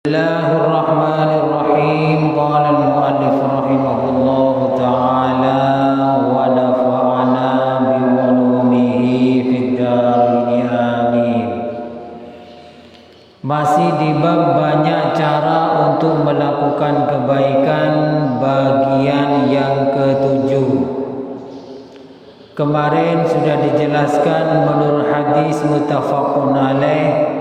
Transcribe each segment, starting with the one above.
Bismillahirrahmanirrahim. Qala al-muallif rahimahullahu ta'ala wa nafa'ana bi ulumihi fid dharain amin. Masih di bab banyak cara untuk melakukan kebaikan, bagian yang ketujuh. Kemarin sudah dijelaskan menurut hadis muttafaqun alaih,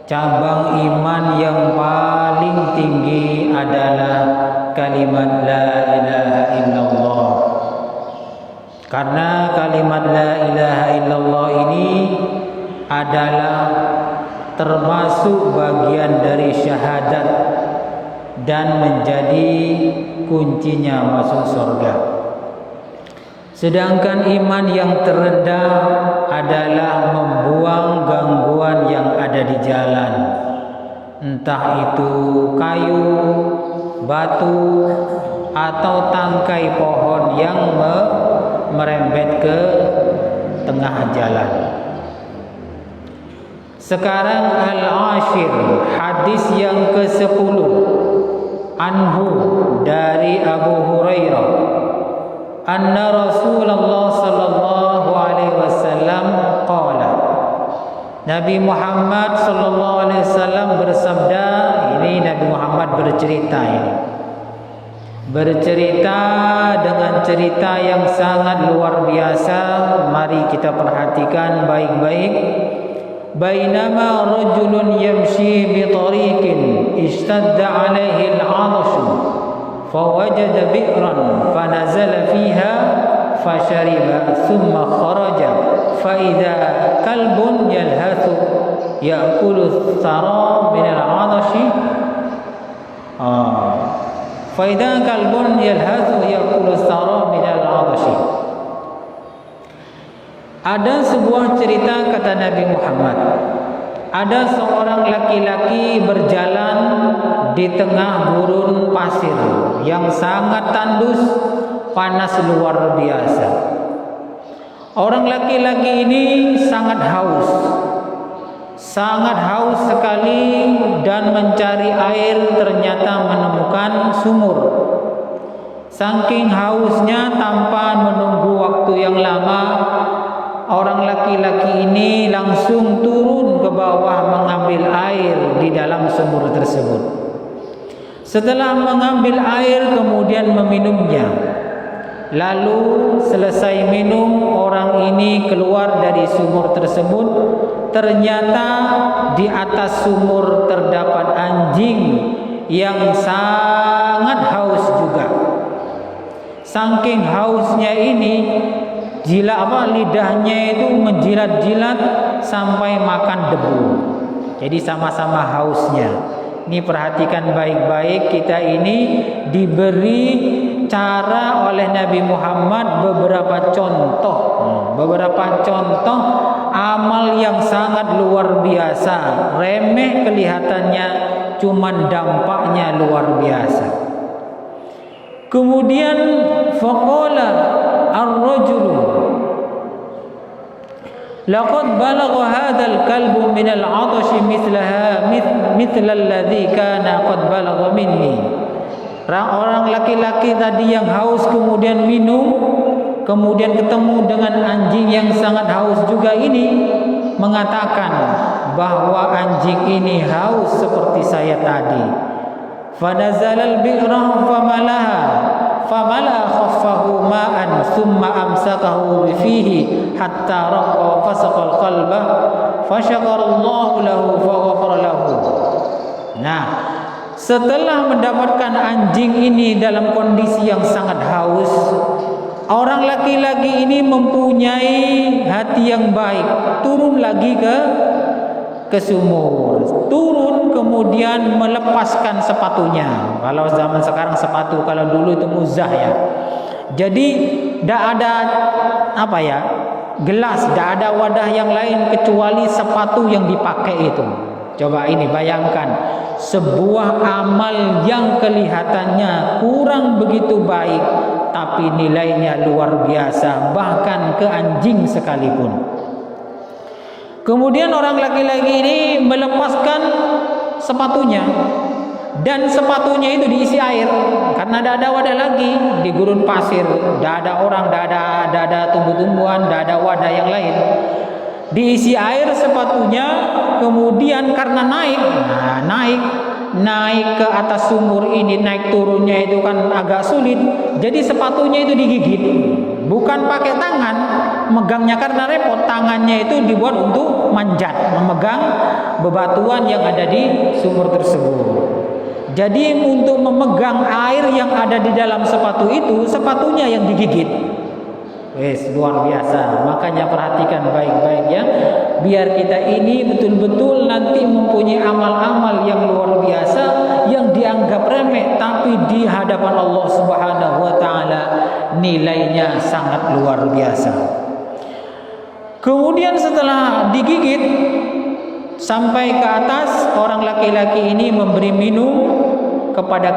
cabang iman yang paling tinggi adalah kalimat la ilaha illallah. Karena kalimat la ilaha illallah ini adalah termasuk bagian dari syahadat dan menjadi kuncinya masuk surga. Sedangkan iman yang terendah adalah membuang gangguan yang ada di jalan, entah itu kayu, batu, atau tangkai pohon yang merembet ke tengah jalan. Sekarang al-ashir, hadis yang ke-10, anhu, dari Abu Hurairah, anna Rasulullah sallallahu alaihi wasallam qala, Nabi Muhammad sallallahu alaihi wasallam bersabda. Ini Nabi Muhammad bercerita dengan cerita yang sangat luar biasa. Mari kita perhatikan baik-baik. Bainama rajulun yamshi bi tariqin ishtadda alaihi al-'atashu فوجد بئرا فنزل فيها فشرب ثم خرج فإذا كلب يلهث يأكل الثرى من العطش فإذا كلب يلهث يأكل الثرى من العطش. Ada sebuah cerita, kata Nabi Muhammad, ada seorang laki-laki berjalan di tengah gurun pasir yang sangat tandus, panas luar biasa. Orang laki-laki ini sangat haus sekali, dan mencari air ternyata menemukan sumur. Saking hausnya, tanpa menunggu waktu yang lama, orang laki-laki ini langsung turun ke bawah mengambil air di dalam sumur tersebut. Setelah mengambil air, kemudian meminumnya. Lalu selesai minum, orang ini keluar dari sumur tersebut. Ternyata di atas sumur terdapat anjing yang sangat haus juga. Saking hausnya ini, lidahnya itu menjilat-jilat sampai makan debu. Jadi sama-sama hausnya. Ini perhatikan baik-baik, kita ini diberi cara oleh Nabi Muhammad beberapa contoh amal yang sangat luar biasa. Remeh kelihatannya, cuman dampaknya luar biasa. Kemudian faqala ar-rajulu laqad balagha hadzal kalbu min al-'atash mithla alladhi kana qad balagha minni. Orang laki-laki tadi yang haus kemudian minum, kemudian ketemu dengan anjing yang sangat haus juga ini, mengatakan bahwa anjing ini haus seperti saya tadi. Fanazalal bi'ra famala khaffahu ma'an thumma amsakahu bifihi hatta raqa fasaqal qalbah fasyakarallahu lahu faghafara lahu. Nah, setelah mendapatkan anjing ini dalam kondisi yang sangat haus, orang laki-laki ini mempunyai hati yang baik, turun lagi ke sumur, turun kemudian melepaskan sepatunya. Kalau zaman sekarang sepatu, kalau dulu itu muzah ya. Jadi tidak ada gelas, tidak ada wadah yang lain kecuali sepatu yang dipakai itu. Coba ini bayangkan, sebuah amal yang kelihatannya kurang begitu baik, tapi nilainya luar biasa, bahkan ke anjing sekalipun. Kemudian orang laki-laki ini melepaskan sepatunya, dan sepatunya itu diisi air karena tidak ada wadah lagi di gurun pasir, tidak ada orang, tidak ada tumbuh-tumbuhan, tidak ada wadah yang lain. Diisi air sepatunya, kemudian karena naik ke atas sumur ini, naik turunnya itu kan agak sulit, jadi sepatunya itu digigit, bukan pakai tangan megangnya karena repot, tangannya itu dibuat untuk manjat, memegang bebatuan yang ada di sumur tersebut. Jadi untuk memegang air yang ada di dalam sepatu itu, sepatunya yang digigit. Luar biasa. Makanya perhatikan baik-baik ya, biar kita ini betul-betul nanti mempunyai amal-amal yang luar biasa, yang dianggap remeh, tapi di hadapan Allah Subhanahu wa taala nilainya sangat luar biasa. Kemudian setelah digigit sampai ke atas, orang laki-laki ini memberi minum kepada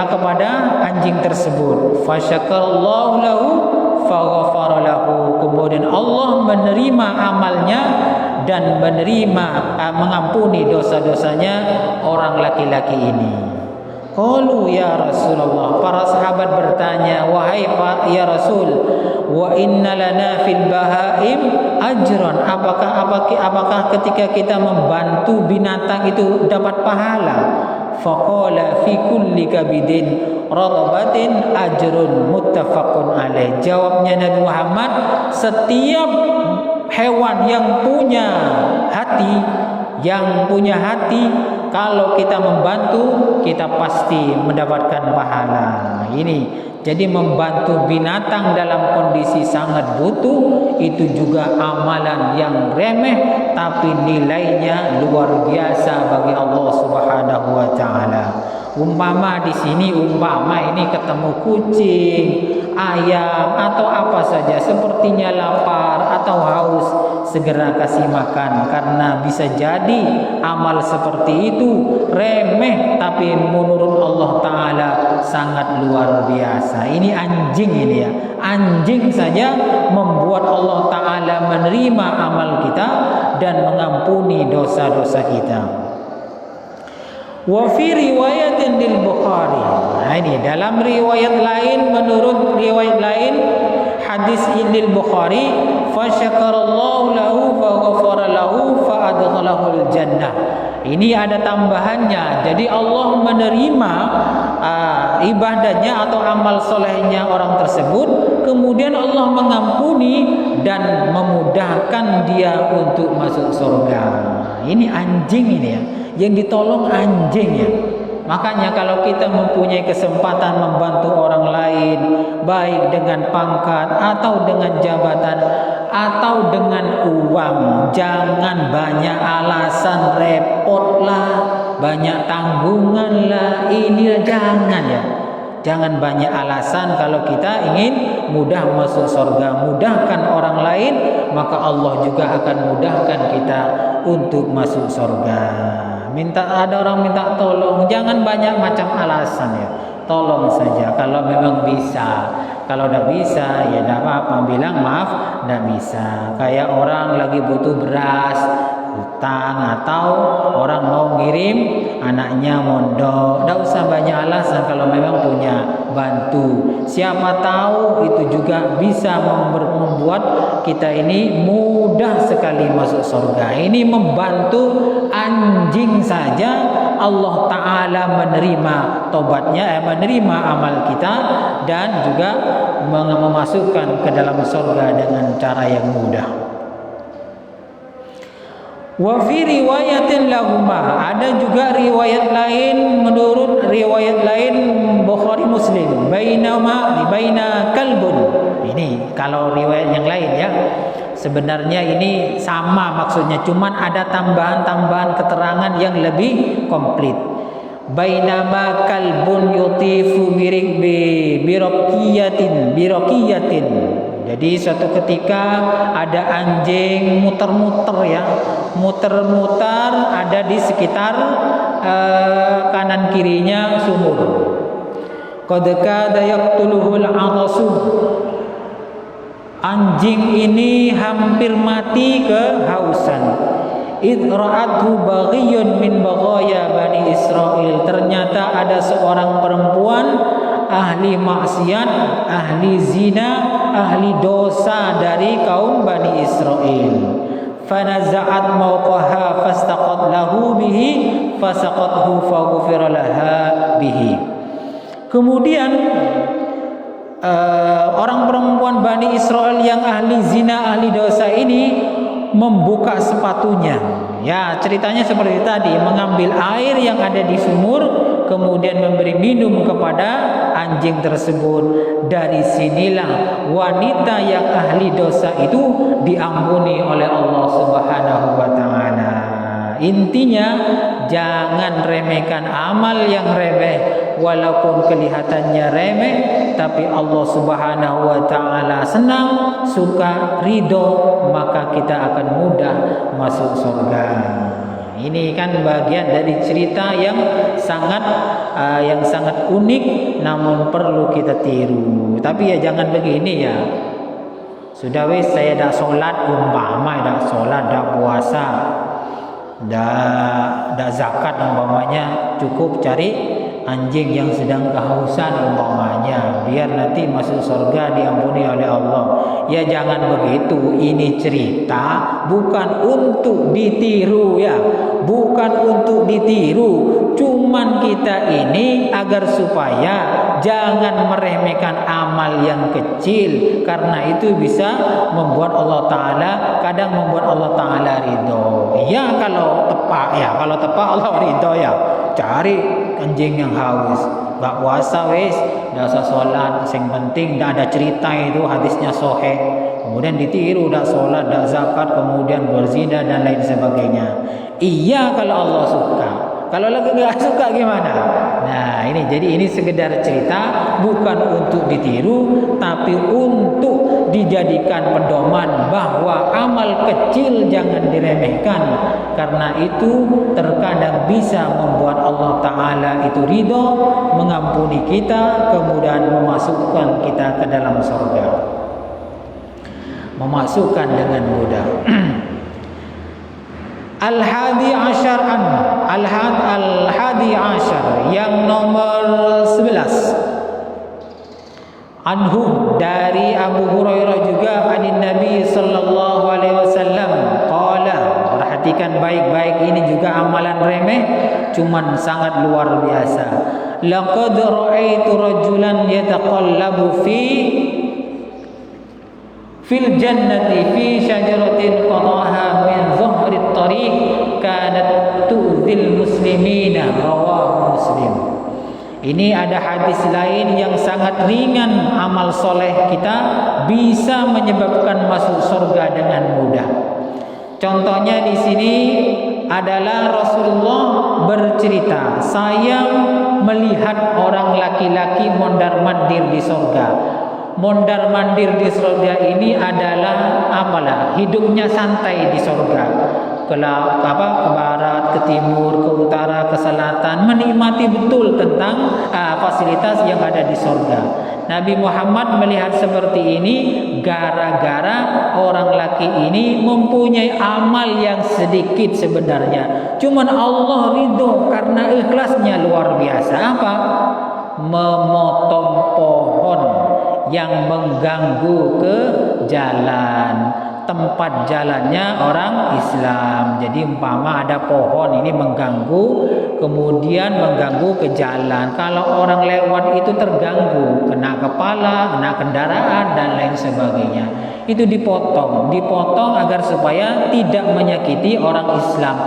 kepada anjing tersebut. Fasyakarallahu lahu faghafara lahu. Kemudian Allah menerima amalnya dan mengampuni dosa-dosanya orang laki-laki ini. Qalu ya Rasulullah, para sahabat bertanya, wahai Pak ya Rasul, wa inna lana fil bahaim ajran, apakah ketika kita membantu binatang itu dapat pahala? Faqala fi kulli kabidin radabatin ajrun muttafaqun alaih. Jawabnya Nabi Muhammad, setiap hewan yang punya hati, kalau kita membantu, kita pasti mendapatkan pahala. Ini jadi membantu binatang dalam kondisi sangat butuh itu juga amalan yang remeh, tapi nilainya luar biasa bagi Allah Subhanahu wa taala. Umpama di sini ini ketemu kucing, ayam atau apa saja, sepertinya lapar atau haus, segera kasih makan, karena bisa jadi amal seperti itu remeh tapi menurut Allah taala sangat luar biasa. Ini anjing ini ya, anjing saja membuat Allah taala menerima amal kita dan mengampuni dosa-dosa kita. Wa fi riwayatin lil Bukhari. Nah ini dalam riwayat lain, menurut riwayat lain hadis lil Bukhari, fa syakarallahu lahu fa ghafara lahu fa adkhalahul jannah. Ini ada tambahannya. Jadi Allah menerima ibadahnya atau amal solehnya orang tersebut, kemudian Allah mengampuni dan memudahkan dia untuk masuk surga. Ini anjing ini ya, yang ditolong anjing ya. Makanya kalau kita mempunyai kesempatan membantu orang lain, baik dengan pangkat atau dengan jabatan atau dengan uang, jangan banyak alasan, repot lah, banyak tanggungan lah, ini jangan ya. Jangan banyak alasan. Kalau kita ingin mudah masuk surga, mudahkan orang lain, maka Allah juga akan mudahkan kita untuk masuk surga. Ada orang minta tolong, jangan banyak macam alasan ya. Tolong saja kalau memang bisa. Kalau tidak bisa ya tidak apa-apa, bilang maaf tidak bisa. Kayak orang lagi butuh beras, hutang, atau orang mau ngirim anaknya mondok, tidak usah banyak alasan. Kalau memang punya, bantu. Siapa tahu itu juga bisa membuat kita ini mudah sekali masuk surga. Ini membantu anjing saja Allah Ta'ala menerima tobatnya, menerima amal kita, dan juga memasukkan ke dalam surga dengan cara yang mudah. Wa fi riwayatin lahuma, ada juga riwayat lain, menurut riwayat lain Bukhari Muslim, baina kalbun. Ini kalau riwayat yang lain ya, sebenarnya ini sama maksudnya, cuman ada tambahan-tambahan keterangan yang lebih komplit. Bainama kalbun yutifu birokiyatin. Jadi suatu ketika ada anjing muter-muter ada di sekitar kanan kirinya sumur. Qad kada yaqtuluhul 'atasu. Anjing ini hampir mati kehausan. id ra'athu baghiyun min baghaya Bani Israil. Ternyata ada seorang perempuan ahli maksiat, ahli zina, ahli dosa dari kaum Bani Israil. Fanaza'at mawqaha fastaqat lahu bihi fasaqathu faghfira laha bihi. Kemudian orang perempuan Bani Israel yang ahli zina, ahli dosa ini membuka sepatunya. Ya, ceritanya seperti tadi, mengambil air yang ada di sumur, kemudian memberi minum kepada anjing tersebut. Dari sinilah wanita yang ahli dosa itu diampuni oleh Allah Subhanahu wa taala. Intinya jangan remehkan amal yang remeh. Walaupun kelihatannya remeh, tapi Allah Subhanahu wa taala senang, suka, ridho, maka kita akan mudah masuk surga. Ini kan bagian dari cerita yang sangat unik, namun perlu kita tiru. Tapi ya jangan begini ya. Sudah wis saya dah solat, umpama dah solat, dah puasa, dah zakat umpamanya, cukup cari anjing yang sedang kehausan umpamanya, biar nanti masuk surga diampuni oleh Allah. Ya jangan begitu. Ini cerita bukan untuk ditiru ya, bukan untuk ditiru. Cuman kita ini agar supaya jangan meremehkan amal yang kecil, karena itu bisa membuat Allah Ta'ala, kadang membuat Allah Ta'ala ridho. Ya kalau tepat Allah ridho ya. Cari anjing yang haus, gak puasa wis, dah usah sholat, yang penting dah ada cerita itu hadisnya sahih, kemudian ditiru, dah sholat, dah zakat, kemudian berzina dan lain sebagainya. Iya kalau Allah suka. Kalau lagi gak suka gimana? Nah ini, jadi ini sekedar cerita, bukan untuk ditiru, tapi untuk dijadikan pedoman bahwa amal kecil jangan diremehkan, karena itu terkadang bisa membuat Allah Ta'ala itu ridho, mengampuni kita, kemudian memasukkan kita ke dalam surga, memasukkan dengan mudah. Al-Hadi Ashar Al-Hadi Ashar yang nomor 11, anhu dari Abu Hurairah juga, anin Nabi sallallahu alaihi wasallam qala. Perhatikan baik-baik, ini juga amalan remeh cuman sangat luar biasa. Laqad ra'aitu rajulan yataqallabu fil jannati fi syajaratin qadaha min zuhri tariq kanat tu'zil muslimina, rawahu Muslim. Ini ada hadis lain yang sangat ringan, amal soleh kita bisa menyebabkan masuk surga dengan mudah. Contohnya di sini adalah Rasulullah bercerita, saya melihat orang laki-laki mondar-mandir di surga. Mondar-mandir di surga ini adalah apalah, hidupnya santai di surga. Ke barat, ke timur, ke utara, ke selatan, menikmati betul tentang fasilitas yang ada di surga. Nabi Muhammad melihat seperti ini gara-gara orang laki ini mempunyai amal yang sedikit sebenarnya, cuman Allah ridho karena ikhlasnya luar biasa. Apa? Memotong pohon yang mengganggu ke jalan, tempat jalannya orang Islam. Jadi umpama ada pohon ini mengganggu, kemudian mengganggu ke jalan, kalau orang lewat itu terganggu, kena kepala, kena kendaraan dan lain sebagainya, itu dipotong agar supaya tidak menyakiti orang Islam.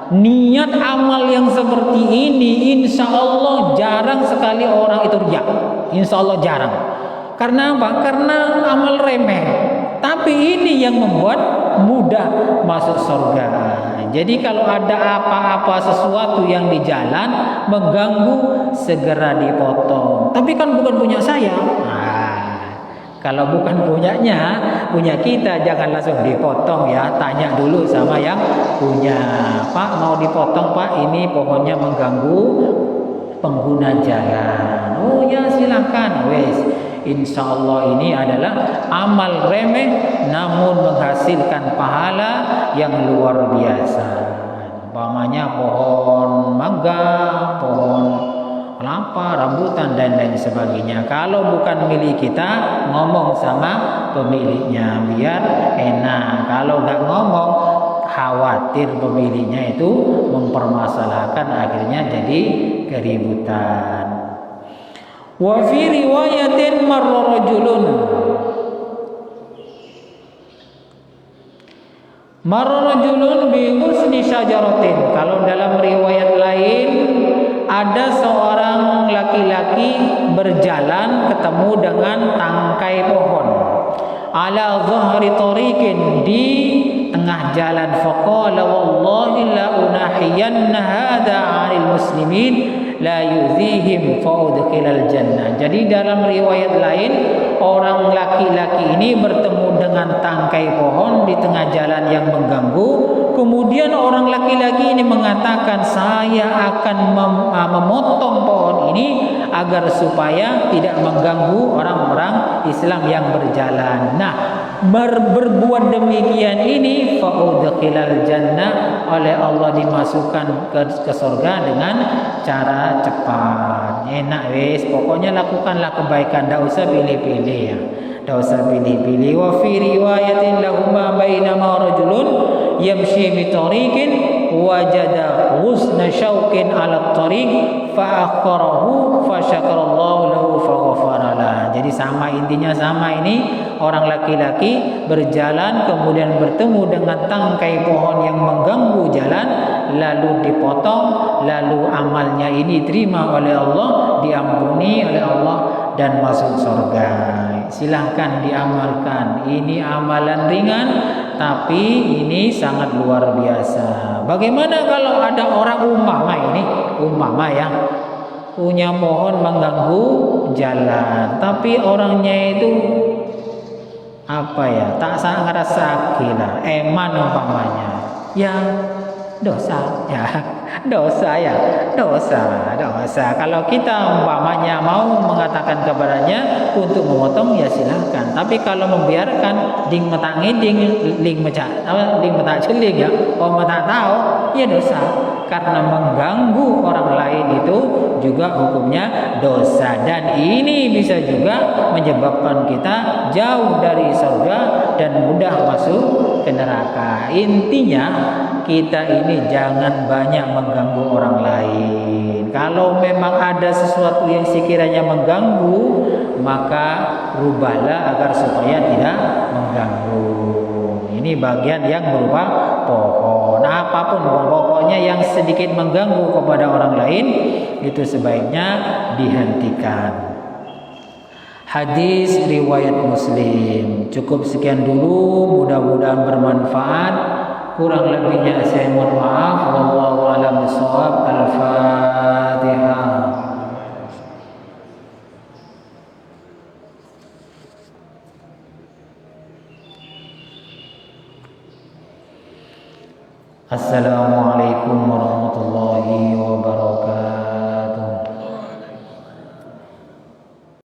Niat amal yang seperti ini insya Allah jarang sekali orang itu riya. Insya Allah jarang. Karena apa? Karena amal remeh, tapi ini yang membuat mudah masuk surga. Jadi kalau ada apa-apa sesuatu yang di jalan mengganggu, segera dipotong. Tapi kan bukan punya saya. Kalau bukan punya kita, jangan langsung dipotong ya. Tanya dulu sama yang punya. Pak, mau dipotong Pak, ini pohonnya mengganggu pengguna jalan. Oh ya silakan, wes. insya Allah ini adalah amal remeh namun menghasilkan pahala yang luar biasa. Umpamanya pohon mangga, pohon kelapa, rambutan dan lain sebagainya. Kalau bukan milik kita, ngomong sama pemiliknya biar enak. Kalau nggak ngomong, khawatir pemiliknya itu mempermasalahkan, akhirnya jadi keributan. Wa fi riwayatin marra rajulun bi husni syajaratin. Kalau dalam riwayat lain ada seorang laki-laki berjalan ketemu dengan tangkai pohon ala zahri tariqin, di tengah jalan. Faqala wallahi la unahiyanna hadha 'anil muslimin la yuzihim faudkhilal jannah. Jadi dalam riwayat lain, orang laki-laki ini bertemu dengan tangkai pohon di tengah jalan yang mengganggu. Kemudian orang laki-laki ini mengatakan, saya akan memotong pohon ini agar supaya tidak mengganggu orang-orang Islam yang berjalan. Nah, berbuat demikian ini faudkhilal jannah, oleh Allah dimasukkan ke surga dengan cara cepat. Enak wes, pokoknya lakukanlah kebaikan, tidak usah pilih-pilih ya, tidak usah pilih-pilih. Wa fi riwayatin lahuma bainama rajulun yamshi bi tariqin wajada ghusna syauqin ala tariq fa akharahu fa syakarallahu lahu fa ghafara lah. Jadi sama, intinya sama ini, orang laki-laki berjalan kemudian bertemu dengan tangkai pohon yang mengganggu jalan, lalu dipotong, lalu amalnya ini diterima oleh Allah, diampuni oleh Allah dan masuk surga. Silahkan diamalkan. Ini amalan ringan tapi ini sangat luar biasa. Bagaimana kalau ada orang umpama ya, punya pohon mengganggu jalan, tapi orangnya itu tak sangat ngerasa gila, eman umpamanya, ya dosa. Kalau kita umpamanya mau mengatakan kepadanya untuk memotong, ya silahkan. Tapi kalau membiarkan ding metak ngiding, ling metak celing ya, metak tahu, ya dosa. Karena mengganggu orang lain itu juga hukumnya dosa, dan ini bisa juga menyebabkan kita jauh dari surga dan mudah masuk ke neraka. Intinya kita ini jangan banyak mengganggu orang lain. Kalau memang ada sesuatu yang sekiranya mengganggu, maka rubahlah agar supaya tidak mengganggu. Ini bagian yang berupa pohon, apapun pokoknya yang sedikit mengganggu kepada orang lain itu sebaiknya dihentikan. Hadis riwayat Muslim. Cukup sekian dulu, mudah-mudahan bermanfaat. Kurang lebihnya saya mohon maaf. Wallahu a'lam bishawab. Al-Fatihah. Assalamualaikum warahmatullahi wabarakatuh.